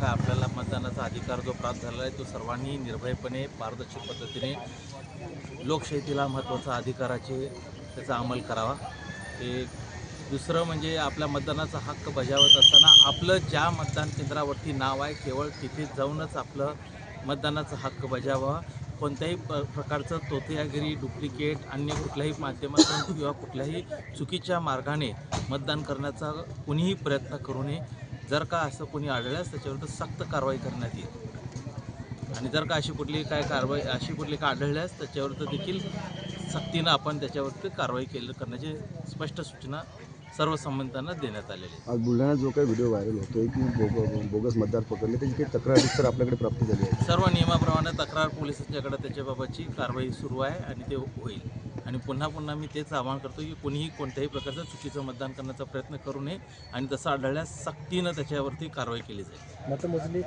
काय आपल्याला मतदानाचा अधिकार जो प्राप्त झालेला आहे तो सर्वांनी निर्भयपणे पारदर्शक पद्धतीने लोकशाहीला महत्त्वाचा अधिकाराचे त्याचा अंमल करावा। एक दुसरं म्हणजे आपल्या मतदानाचा हक्क बजावत असताना आपलं ज्या मतदान केंद्रावरती नाव आहे केवळ तिथे जाऊनच आपलं मतदानाचा हक्क बजावा। कोणत्याही प्रकारचं तोतयागिरी, डुप्लिकेट अन्य कुठल्याही माध्यमातून किंवा कुठल्याही चुकीच्या मार्गाने मतदान करण्याचा कोणीही प्रयत्न करू नये। जर का असं कोणी आढळल्यास त्याच्यावर सक्त कारवाई करण्यात येईल आणि जर का अशी कुठली काय आढळल्यास त्याच्यावर देखील सक्तीनं आपण त्याच्यावरती कारवाई करण्याची स्पष्ट सूचना सर्व संबंधितांना देण्यात आलेली आहे। आज बुलढाण्यात जो काही व्हिडिओ व्हायरल होतोय की बोगस मतदार पकडले त्याची काही तक्रार तर आपल्याकडे प्राप्त झाली आहे? सर्व नियमाप्रमाणे तक्रार पोलिसांच्याकडे त्याच्याबाबतची कारवाई सुरू आहे आणि ते होईल। आणि पुन्हा मी तेच आवाहन करतो की कोणीही कोणत्याही प्रकारचं चुकीचं मतदान करण्याचा प्रयत्न करू नये आणि तसं आढळल्यास सक्तीनं त्याच्यावरती कारवाई केली जाईल। मतमोजणी